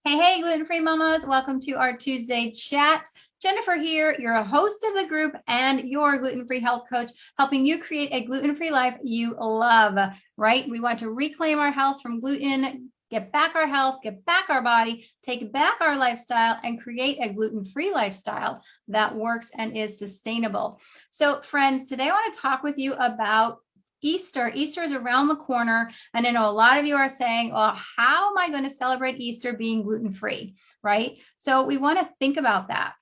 Hey, gluten-free mamas. Welcome to our Tuesday chat. Jennifer here, you're a host of the group and your gluten-free health coach, helping you create a gluten-free life you love, right? We want to reclaim our health from gluten, get back our health, get back our body, take back our lifestyle, and create a gluten-free lifestyle that works and is sustainable. So friends, today I want to talk with you about Easter. Easter is around the corner. And I know a lot of you are saying, well, how am I going to celebrate Easter being gluten-free, right? So we want to think about that.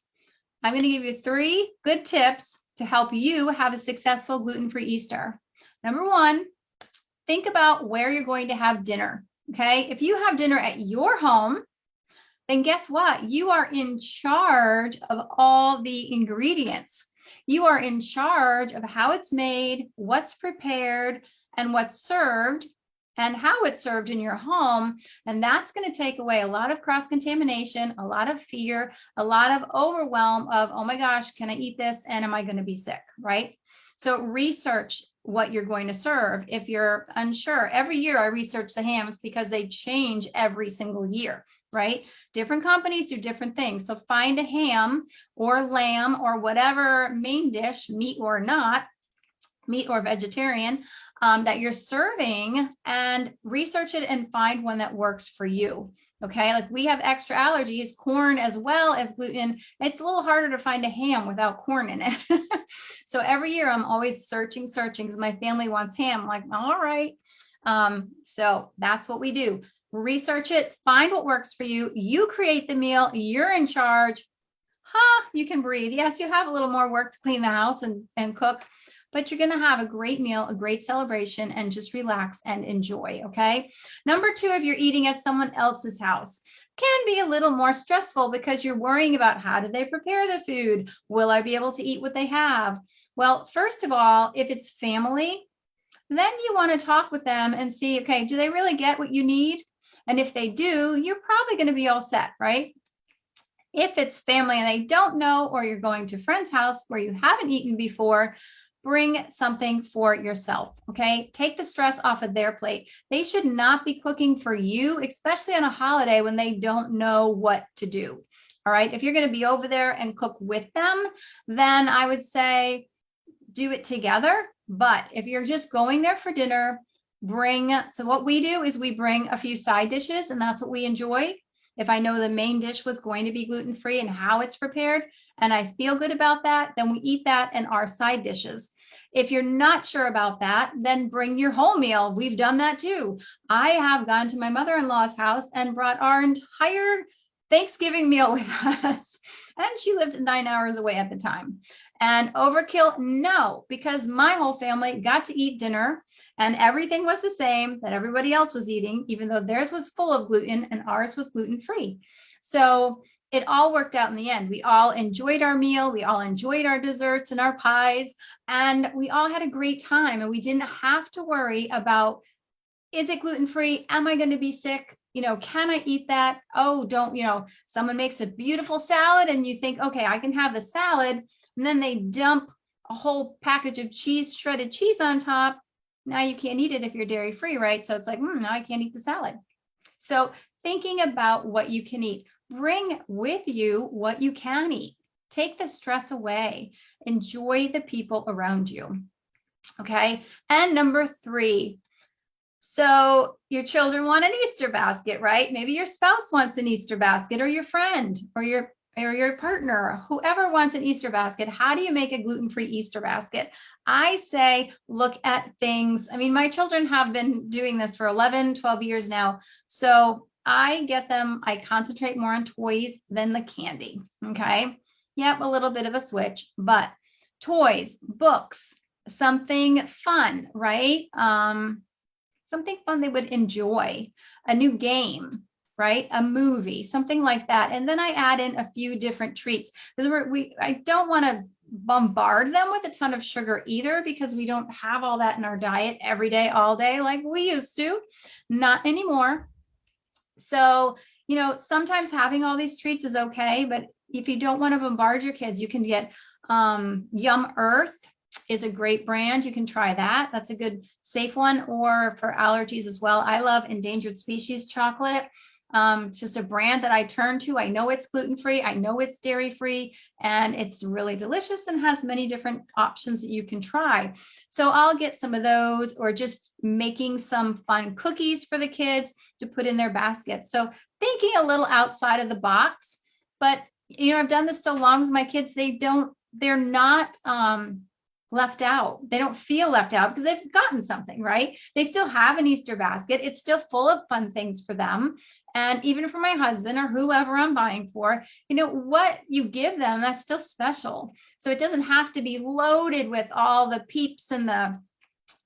I'm going to give you 3 good tips to help you have a successful gluten-free Easter. Number 1, think about where you're going to have dinner, okay? If you have dinner at your home, then guess what? You are in charge of all the ingredients. You are in charge of how it's made, what's prepared, and what's served, and how it's served in your home. And that's going to take away a lot of cross-contamination, a lot of fear, a lot of overwhelm of, oh my gosh, can I eat this? And am I going to be sick, right? So research what you're going to serve. If you're unsure, every year I research the hams because they change every single year, right? Different companies do different things. So find a ham or lamb or whatever main dish, meat or not, meat or vegetarian, that you're serving, and research it and find one that works for you. Okay, like we have extra allergies, corn as well as gluten. It's a little harder to find a ham without corn in it. So every year I'm always searching because my family wants ham. I'm like, all right. So that's what we do. Research it, find what works for you. You create the meal, you're in charge. You can breathe. Yes, you have a little more work to clean the house and cook, but you're going to have a great meal, a great celebration, and just relax and enjoy, okay? Number 2, if you're eating at someone else's house, can be a little more stressful because you're worrying about how do they prepare the food? Will I be able to eat what they have? Well, first of all, if it's family, then you want to talk with them and see, okay, do they really get what you need? And if they do, you're probably going to be all set, right? If it's family and they don't know, or you're going to a friend's house where you haven't eaten before, bring something for yourself, okay? Take the stress off of their plate. They should not be cooking for you, especially on a holiday when they don't know what to do, all right? If you're going to be over there and cook with them, then I would say do it together. But if you're just going there for dinner, so what we do is we bring a few side dishes, and that's what we enjoy. If I know the main dish was going to be gluten-free and how it's prepared, and I feel good about that, then we eat that and our side dishes. If you're not sure about that, then bring your whole meal. We've done that too. I have gone to my mother-in-law's house and brought our entire Thanksgiving meal with us. And she lived 9 hours away at the time. And overkill? No, because my whole family got to eat dinner and everything was the same that everybody else was eating, even though theirs was full of gluten and ours was gluten-free. So it all worked out in the end. We all enjoyed our meal. We all enjoyed our desserts and our pies, and we all had a great time. And we didn't have to worry about, is it gluten-free? Am I going to be sick? Can I eat that? Oh, someone makes a beautiful salad and you think, okay, I can have the salad. And then they dump a whole package of shredded cheese on top. Now you can't eat it if you're dairy-free, right? So it's like, now I can't eat the salad. So thinking about what you can eat, bring with you what you can eat. Take the stress away. Enjoy the people around you. Okay. And number 3, so your children want an Easter basket, right? Maybe your spouse wants an Easter basket, or your friend, or your partner, whoever wants an Easter basket. How do you make a gluten-free Easter basket? I say, look at things. I mean, my children have been doing this for 11, 12 years now. So I concentrate more on toys than the candy. Okay. Yep. A little bit of a switch, but toys, books, something fun, right? Something fun they would enjoy, a new game, right? A movie, something like that. And then I add in a few different treats, because I don't want to bombard them with a ton of sugar either, because we don't have all that in our diet every day, all day, like we used to. Not anymore. So, sometimes having all these treats is okay, but if you don't want to bombard your kids, you can get Yum Earth is a great brand. You can try that. That's a good safe one. Or for allergies as well, I love endangered species chocolate. It's just a brand that I turn to. I know it's gluten-free. I know it's dairy-free, and it's really delicious and has many different options that you can try. So I'll get some of those, or just making some fun cookies for the kids to put in their baskets. So thinking a little outside of the box. But, I've done this so long with my kids, they're not left out. They don't feel left out because they've gotten something, right? They still have an Easter basket. It's still full of fun things for them. And even for my husband or whoever I'm buying for, what you give them, that's still special. So it doesn't have to be loaded with all the Peeps and the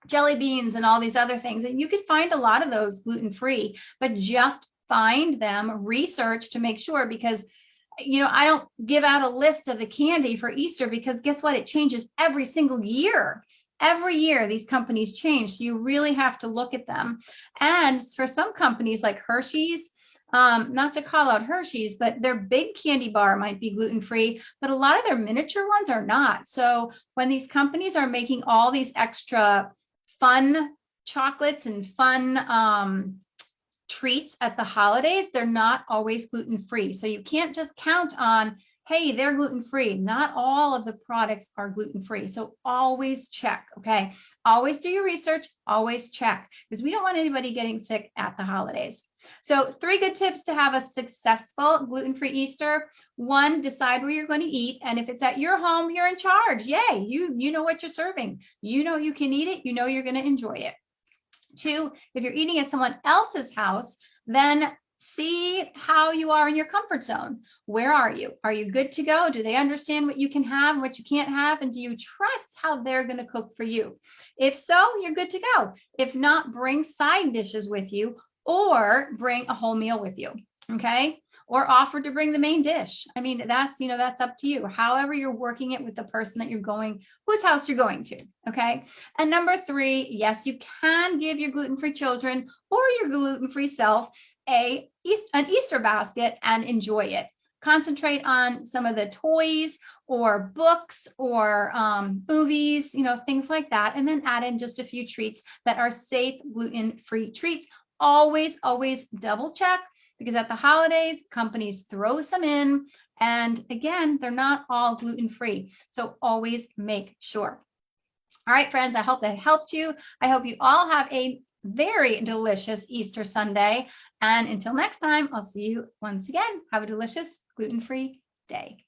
jelly beans and all these other things. And you could find a lot of those gluten-free, but just find them, research to make sure, because I don't give out a list of the candy for Easter, because guess what? It changes every single year. Every year, these companies change. So you really have to look at them. And for some companies like Hershey's, not to call out Hershey's, but their big candy bar might be gluten-free, but a lot of their miniature ones are not. So when these companies are making all these extra fun chocolates and fun treats at the holidays, they're not always gluten-free. So you can't just count on, hey, they're gluten-free. Not all of the products are gluten-free. So always check, okay? Always do your research, always check, because we don't want anybody getting sick at the holidays. So 3 good tips to have a successful gluten-free Easter. 1, decide where you're going to eat. And if it's at your home, you're in charge. Yay, you know what you're serving. You know you can eat it. You know you're going to enjoy it. 2, if you're eating at someone else's house, then see how you are in your comfort zone. Where are you? Are you good to go? Do they understand what you can have and what you can't have? And do you trust how they're going to cook for you? If so, you're good to go. If not, bring side dishes with you, or bring a whole meal with you. Okay. Or offer to bring the main dish. I mean, that's up to you. However, you're working it with the person that whose house you're going to. Okay. And number 3, yes, you can give your gluten-free children or your gluten-free self an Easter basket and enjoy it. Concentrate on some of the toys or books or movies, things like that. And then add in just a few treats that are safe gluten-free treats. Always, always double check, because at the holidays, companies throw some in. And again, they're not all gluten-free. So always make sure. All right, friends, I hope that helped you. I hope you all have a very delicious Easter Sunday. And until next time, I'll see you once again. Have a delicious gluten-free day.